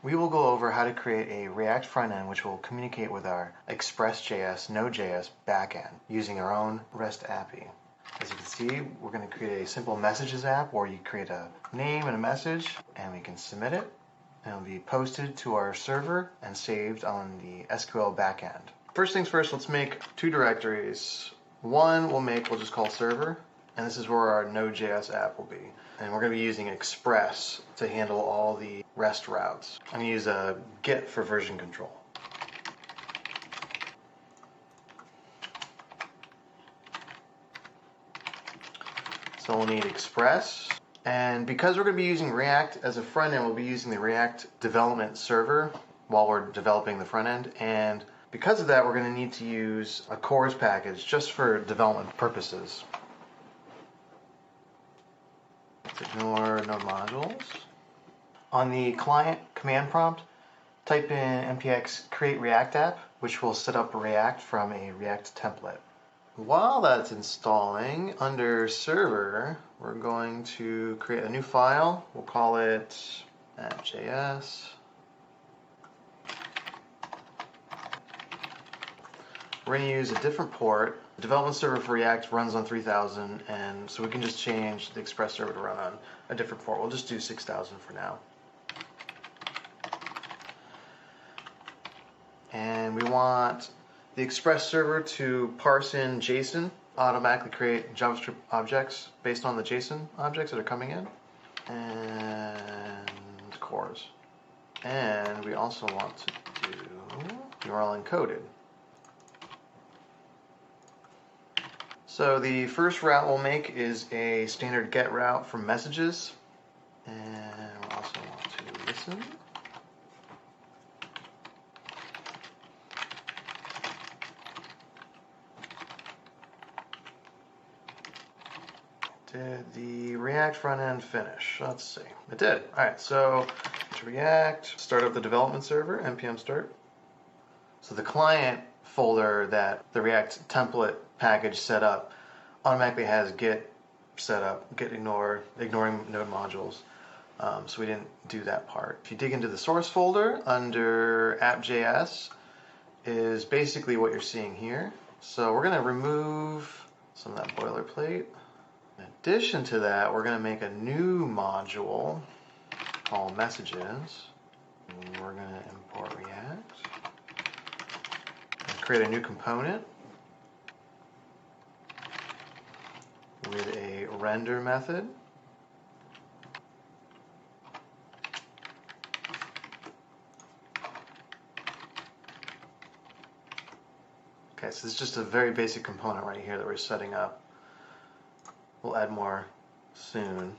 we will go over how to create a React front end which will communicate with our Express.js, Node.js backend using our own REST API. As you can see, we're going to create a simple messages app where you create a name and a message, and we can submit it, and it'll be posted to our server and saved on the SQL backend. First things first, let's make two directories. One we'll just call server, and this is where our Node.js app will be. And we're going to be using Express to handle all the REST routes. I'm going to use a Git for version control. So we'll need Express. And because we're going to be using React as a front end, we'll be using the React development server while we're developing the front end. And because of that, we're going to need to use a cores package just for development purposes. Let's ignore node modules. On the client command prompt, type in npx create React app, which will set up React from a React template. While that's installing, under server, we're going to create a new file. We'll call it app.js. We're going to use a different port. The development server for React runs on 3000, and so we can just change the Express server to run on a different port. We'll just do 6000 for now. And we want the Express server to parse in JSON, automatically create JavaScript objects based on the JSON objects that are coming in, and cores. And we also want to do URL encoded. So the first route we'll make is a standard GET route from messages, and we'll also want to listen. Did the React front end finish? Let's see. It did. All right, so to React, start up the development server, npm start. So the client folder that the React template package set up automatically has Git set up, Git ignoring node modules. So we didn't do that part. If you dig into the source folder under app.js is basically what you're seeing here. So we're going to remove some of that boilerplate. In addition to that, we're going to make a new module called messages. And we're going to import React. And create a new component with a render method. Okay, so this is just a very basic component right here that we're setting up. We'll add more soon.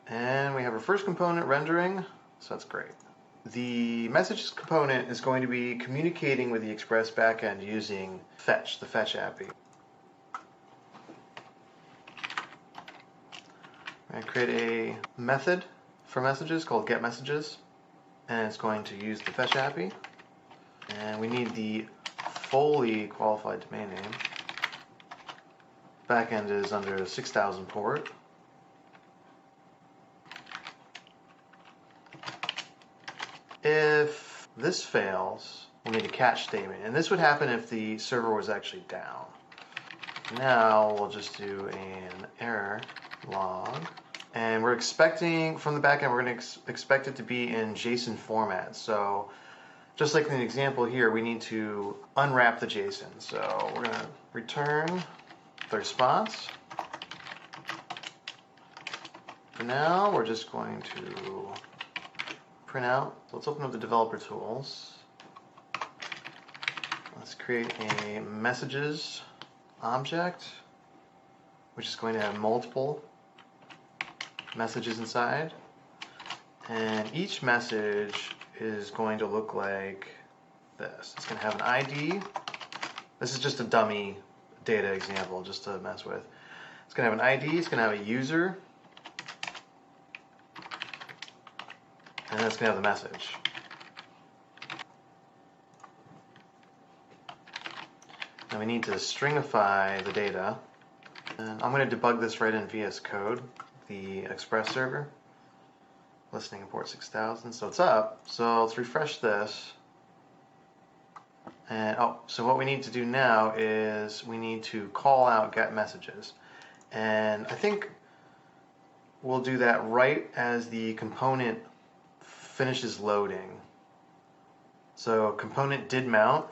And we have our first component rendering, so that's great. The messages component is going to be communicating with the Express backend using fetch, the fetch API. I'm going to create a method for messages called getMessages, and it's going to use the fetch API. And we need the fully qualified domain name. Backend is under the 6000 port. If this fails, we'll need a catch statement, and this would happen if the server was actually down. Now we'll just do an error log, and we're expecting from the backend, we're going to expect it to be in JSON format. So just like in the example here, we need to unwrap the JSON. So we're going to return the response. For now, we're just going to print out. So let's open up the developer tools. Let's create a messages object, which is going to have multiple messages inside. And each message is going to look like this. It's going to have an ID. This is just a dummy data example just to mess with. It's going to have an ID. It's going to have a user. And then it's going to have the message. and we need to stringify the data. And I'm going to debug this right in VS Code, the Express server. Listening in port 6000, so it's up. So let's refresh this. And so what we need to do now is we need to call out get messages. And I think we'll do that right as the component finishes loading. So component did mount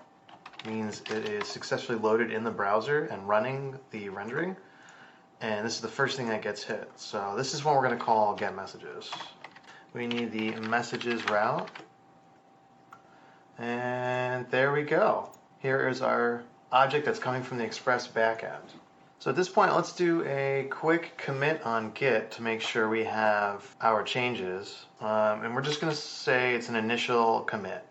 means it is successfully loaded in the browser and running the rendering. And this is the first thing that gets hit. So this is when we're going to call get messages. We need the messages route. And there we go. Here is our object that's coming from the Express backend. So at this point, let's do a quick commit on Git to make sure we have our changes. And we're just going to say it's an initial commit.